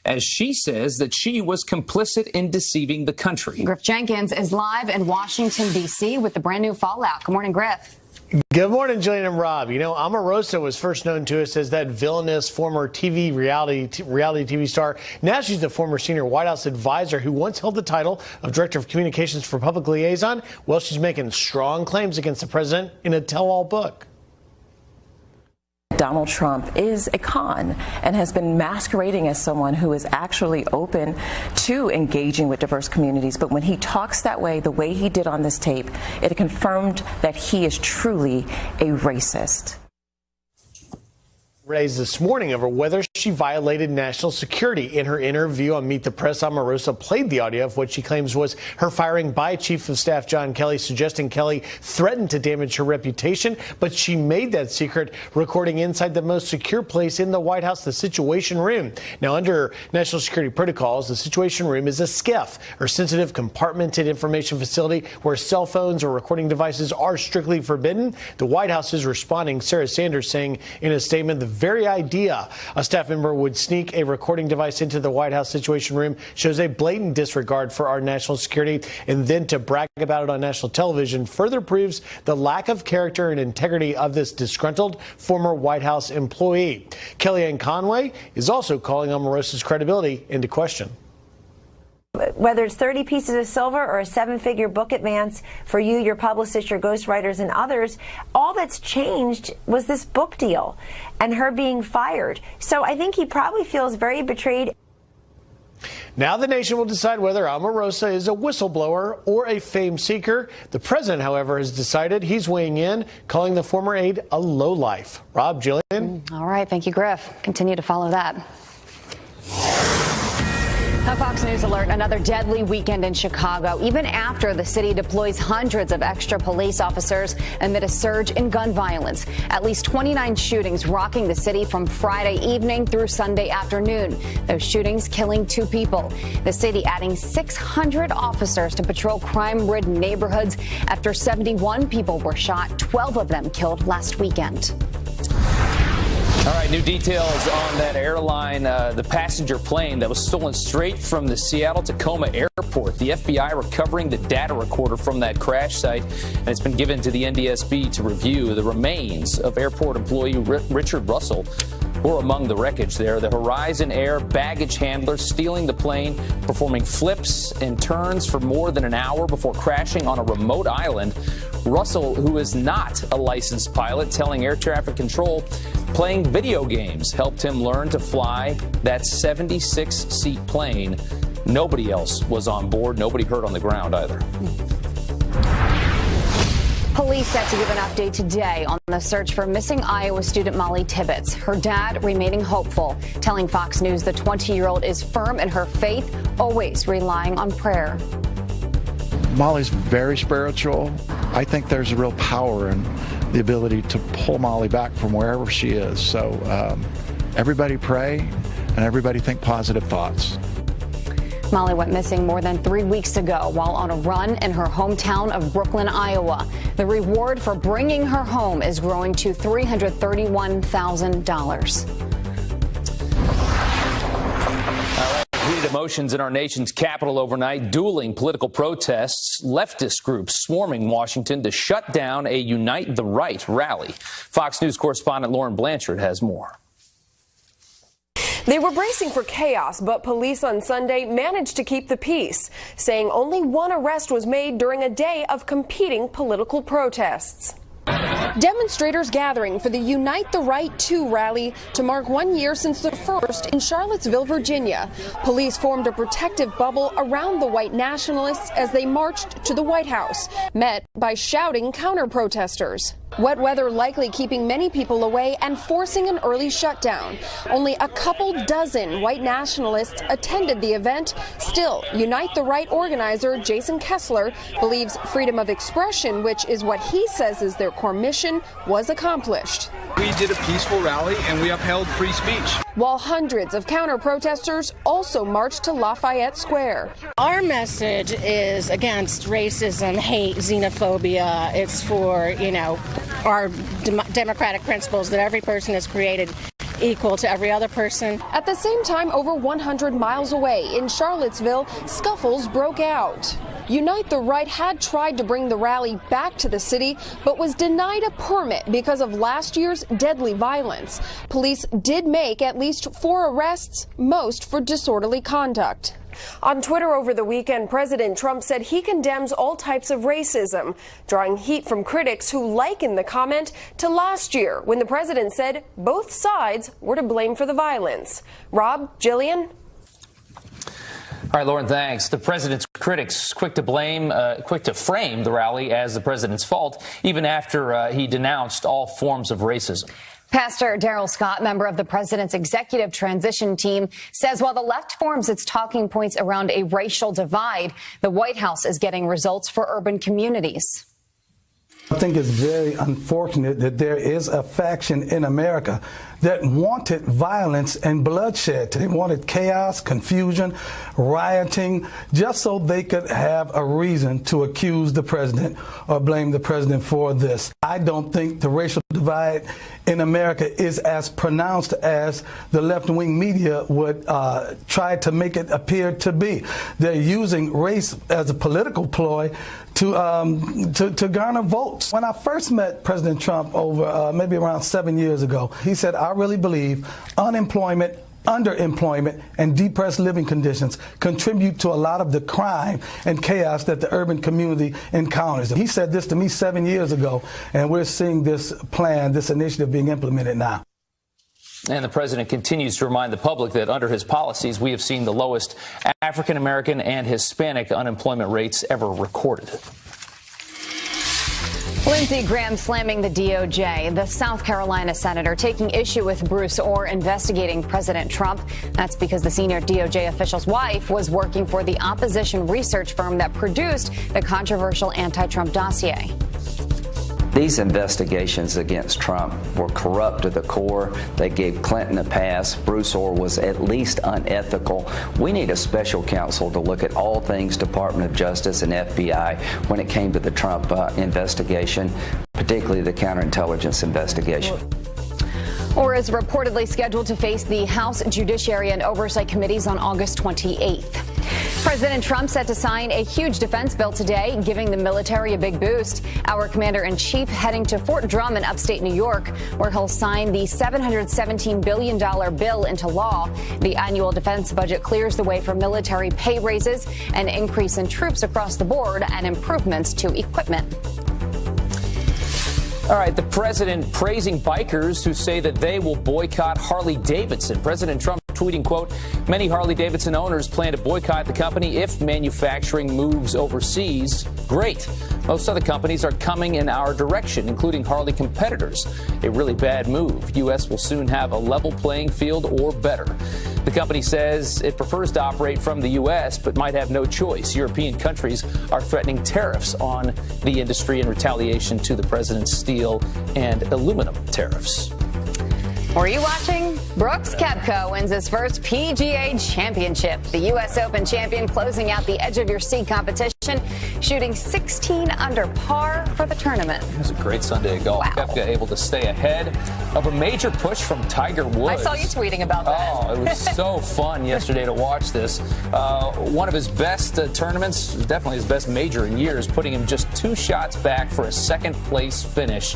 as she says that she was complicit in deceiving the country. Griff Jenkins is live in Washington, D.C. with the brand new fallout. Good morning, Griff. Good morning, Jillian and Rob. You know, Omarosa was first known to us as that villainous former reality TV star. Now she's the former senior White House advisor who once held the title of Director of Communications for Public Liaison. Well, she's making strong claims against the president in a tell-all book. Donald Trump is a con and has been masquerading as someone who is actually open to engaging with diverse communities. But when he talks that way, the way he did on this tape, it confirmed that he is truly a racist. Raised this morning over whether she violated national security. In her interview on Meet the Press, Omarosa played the audio of what she claims was her firing by Chief of Staff John Kelly, suggesting Kelly threatened to damage her reputation. But she made that secret recording inside the most secure place in the White House, the Situation Room. Now, under national security protocols, the Situation Room is a SCIF, or sensitive compartmented information facility, where cell phones or recording devices are strictly forbidden. The White House is responding, Sarah Sanders saying in a statement, the very idea a staff member would sneak a recording device into the White House Situation Room shows a blatant disregard for our national security, and then to brag about it on national television further proves the lack of character and integrity of this disgruntled former White House employee. Kellyanne Conway is also calling Omarosa's credibility into question. Whether it's 30 pieces of silver or a 7-figure book advance for you, your publicist, your ghostwriters, and others, all that's changed was this book deal and her being fired. So I think he probably feels very betrayed. Now the nation will decide whether Omarosa is a whistleblower or a fame seeker. The president, however, has decided he's weighing in, calling the former aide a lowlife. Rob, Jillian. All right. Thank you, Griff. Continue to follow that. A Fox News alert, another deadly weekend in Chicago, even after the city deploys hundreds of extra police officers amid a surge in gun violence. At least 29 shootings rocking the city from Friday evening through Sunday afternoon. Those shootings killing 2 people. The city adding 600 officers to patrol crime-ridden neighborhoods after 71 people were shot, 12 of them killed last weekend. All right, new details on that airline, the passenger plane that was stolen straight from the Seattle-Tacoma airport. The FBI recovering the data recorder from that crash site, and it's been given to the NDSB to review. The remains of airport employee Richard Russell were among the wreckage there. The Horizon Air baggage handler stealing the plane, performing flips and turns for more than an hour before crashing on a remote island. Russell, who is not a licensed pilot, telling air traffic control playing video games helped him learn to fly that 76-seat plane. Nobody else was on board. Nobody hurt on the ground either. Police set to give an update today on the search for missing Iowa student Molly Tibbetts. Her dad remaining hopeful, telling Fox News the 20-year-old is firm in her faith, always relying on prayer. Molly's very spiritual. I think there's a real power in the ability to pull Molly back from wherever she is. So everybody pray and everybody think positive thoughts. Molly went missing more than 3 weeks ago while on a run in her hometown of Brooklyn, Iowa. The reward for bringing her home is growing to $331,000. Emotions in our nation's capital overnight, dueling political protests, leftist groups swarming Washington to shut down a Unite the Right rally. Fox News correspondent Lauren Blanchard has more. They were bracing for chaos, but police on Sunday managed to keep the peace, saying only 1 arrest was made during a day of competing political protests. Demonstrators gathering for the Unite the Right 2 rally to mark 1 year since the first in Charlottesville, Virginia. Police formed a protective bubble around the white nationalists as they marched to the White House, met by shouting counter-protesters. Wet weather likely keeping many people away and forcing an early shutdown. Only a couple dozen white nationalists attended the event. Still, Unite the Right organizer Jason Kessler believes freedom of expression, which is what he says is their core mission, was accomplished. We did a peaceful rally and we upheld free speech. While hundreds of counter-protesters also marched to Lafayette Square. Our message is against racism, hate, xenophobia. It's for, our democratic principles that every person is created equal to every other person. At the same time, over 100 miles away in Charlottesville, scuffles broke out. Unite the Right had tried to bring the rally back to the city, but was denied a permit because of last year's deadly violence. Police did make at least 4 arrests, most for disorderly conduct. On Twitter over the weekend, President Trump said he condemns all types of racism, drawing heat from critics who likened the comment to last year when the president said both sides were to blame for the violence. Rob, Jillian? All right, Lauren, thanks. The president's critics quick to frame the rally as the president's fault, even after he denounced all forms of racism. Pastor Darrell Scott, member of the president's executive transition team, says while the left forms its talking points around a racial divide, the White House is getting results for urban communities. I think it's very unfortunate that there is a faction in America that wanted violence and bloodshed. They wanted chaos, confusion, rioting, just so they could have a reason to accuse the president or blame the president for this. I don't think the racial divide in America is as pronounced as the left-wing media would try to make it appear to be. They're using race as a political ploy to garner votes. When I first met President Trump over maybe around 7 years ago, he said, I really believe unemployment, underemployment, and depressed living conditions contribute to a lot of the crime and chaos that the urban community encounters. He said this to me 7 years ago, and we're seeing this plan, this initiative being implemented now. And the president continues to remind the public that under his policies, we have seen the lowest African-American and Hispanic unemployment rates ever recorded. Lindsey Graham slamming the DOJ. The South Carolina senator taking issue with Bruce Ohr investigating President Trump. That's because the senior DOJ official's wife was working for the opposition research firm that produced the controversial anti-Trump dossier. These investigations against Trump were corrupt to the core. They gave Clinton a pass. Bruce Ohr was at least unethical. We need a special counsel to look at all things Department of Justice and FBI when it came to the Trump investigation, particularly the counterintelligence investigation. Ohr is reportedly scheduled to face the House Judiciary and Oversight Committees on August 28th. President Trump set to sign a huge defense bill today, giving the military a big boost. Our commander-in-chief heading to Fort Drum in upstate New York, where he'll sign the $717 billion bill into law. The annual defense budget clears the way for military pay raises, an increase in troops across the board, and improvements to equipment. All right, the president praising bikers who say that they will boycott Harley-Davidson. President Trump tweeting, quote, many Harley-Davidson owners plan to boycott the company if manufacturing moves overseas. Great. Most other companies are coming in our direction, including Harley competitors. A really bad move. U.S. will soon have a level playing field or better. The company says it prefers to operate from the U.S., but might have no choice. European countries are threatening tariffs on the industry in retaliation to the president's steel and aluminum tariffs. Were you watching? Brooks Koepka wins his first PGA championship. The U.S. Open champion closing out the edge-of-your-seat competition, shooting 16 under par for the tournament. It was a great Sunday of golf. Wow. Koepka able to stay ahead of a major push from Tiger Woods. I saw you tweeting about that. Oh, it was so fun yesterday to watch this. One of his best tournaments, definitely his best major in years, putting him just 2 shots back for a second-place finish.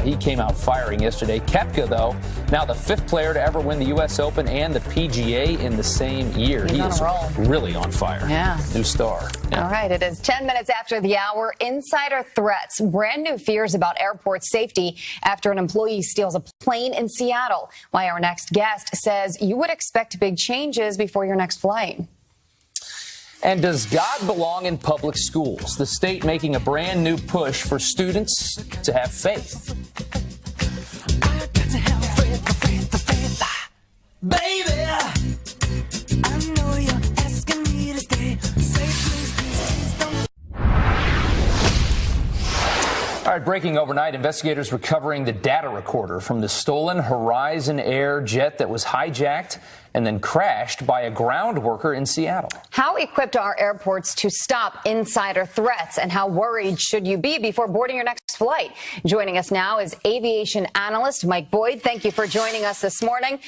He came out firing yesterday. Koepka, though, now the 5th player to ever win the U.S. Open and the PGA in the same year. He is really on fire. Yeah. New star. Yeah. All right. It is 10 minutes after the hour. Insider threats, brand new fears about airport safety after an employee steals a plane in Seattle. Why our next guest says you would expect big changes before your next flight. And does God belong in public schools? The state making a brand new push for students to have faith. Baby, I know you're asking me to stay. Say please, please, please don't. All All right, breaking overnight, investigators recovering the data recorder from the stolen Horizon Air jet that was hijacked and then crashed by a ground worker in Seattle. How equipped are airports to stop insider threats, and how worried should you be before boarding your next flight? Joining us now is aviation analyst Mike Boyd. Thank you for joining us this morning.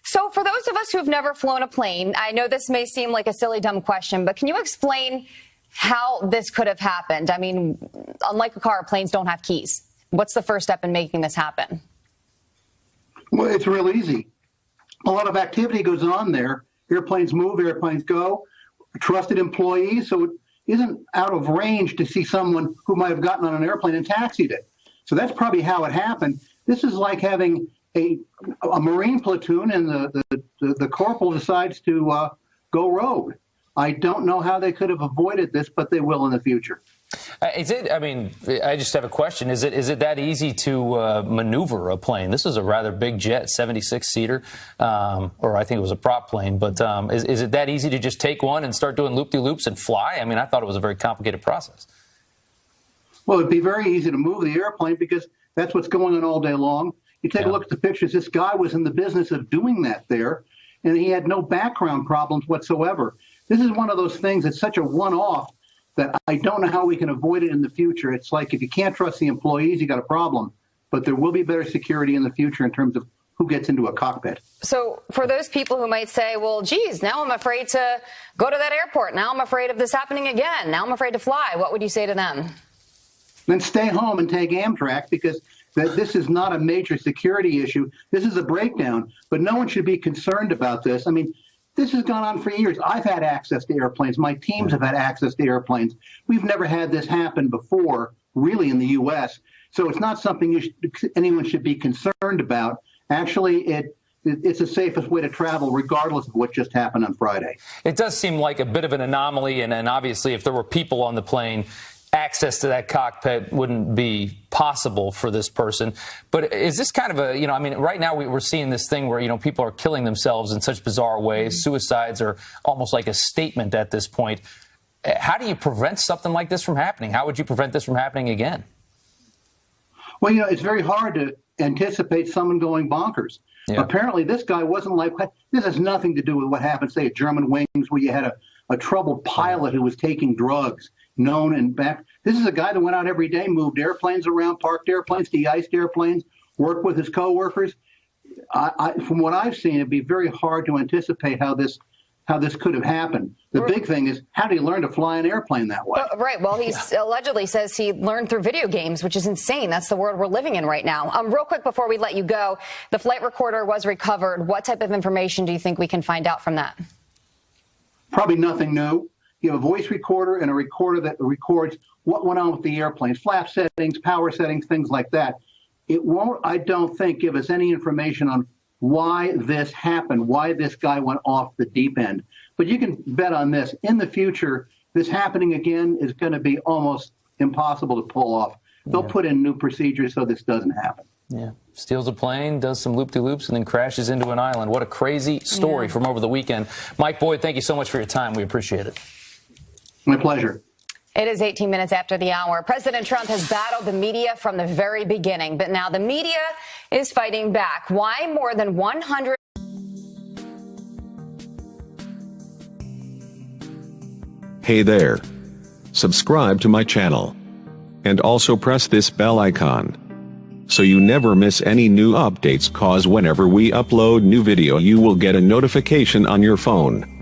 So for those of us who've never flown a plane, I know this may seem like a silly, dumb question, but can you explain how this could have happened? I mean, unlike a car, planes don't have keys. What's the first step in making this happen? Well, it's real easy. A lot of activity goes on there. Airplanes move, airplanes go. Trusted employees, so it isn't out of range to see someone who might have gotten on an airplane and taxied it. So that's probably how it happened. This is like having a Marine platoon and the corporal decides to go rogue. I don't know how they could have avoided this, but they will in the future. I just have a question. Is it that easy to maneuver a plane? This is a rather big jet, 76-seater, or I think it was a prop plane. But is it that easy to just take one and start doing loop-de-loops and fly? I mean, I thought it was a very complicated process. Well, it'd be very easy to move the airplane because that's what's going on all day long. You take a look at the pictures. This guy was in the business of doing that there, and he had no background problems whatsoever. This is one of those things that's such a one-off that I don't know how we can avoid it in the future. It's like if you can't trust the employees, you got a problem. But there will be better security in the future in terms of who gets into a cockpit. So for those people who might say, well, geez, now I'm afraid to go to that airport. Now I'm afraid of this happening again. Now I'm afraid to fly. What would you say to them? Then stay home and take Amtrak because this is not a major security issue. This is a breakdown, but no one should be concerned about this. I mean, this has gone on for years. I've had access to airplanes. My teams have had access to airplanes. We've never had this happen before, really, in the U.S. So it's not something anyone should be concerned about. Actually, it's the safest way to travel, regardless of what just happened on Friday. It does seem like a bit of an anomaly, and obviously, if there were people on the plane, access to that cockpit wouldn't be possible for this person. But is this kind of right now we're seeing this thing where, people are killing themselves in such bizarre ways. Suicides are almost like a statement at this point. How do you prevent something like this from happening? How would you prevent this from happening again? Well, it's very hard to anticipate someone going bonkers. Yeah. Apparently, this guy wasn't like, this has nothing to do with what happened, say, at Germanwings, where you had a troubled pilot who was taking drugs. Known and back. This is a guy that went out every day, moved airplanes around, parked airplanes, de-iced airplanes, worked with his coworkers. From what I've seen, it'd be very hard to anticipate how this could have happened. The big thing is, how do you learn to fly an airplane that way? Right. Well, he allegedly says he learned through video games, which is insane. That's the world we're living in right now. Real quick before we let you go, the flight recorder was recovered. What type of information do you think we can find out from that? Probably nothing new. You have a voice recorder and a recorder that records what went on with the airplane, flap settings, power settings, things like that. It won't, I don't think, give us any information on why this happened, why this guy went off the deep end. But you can bet on this. In the future, this happening again is going to be almost impossible to pull off. They'll put in new procedures so this doesn't happen. Yeah. Steals a plane, does some loop-de-loops, and then crashes into an island. What a crazy story from over the weekend. Mike Boyd, thank you so much for your time. We appreciate it. My pleasure. It is 18 minutes after the hour. President Trump has battled the media from the very beginning, but now the media is fighting back. Why more than 100? Hey there. Subscribe to my channel. And also press this bell icon, so you never miss any new updates, cause whenever we upload new video you will get a notification on your phone.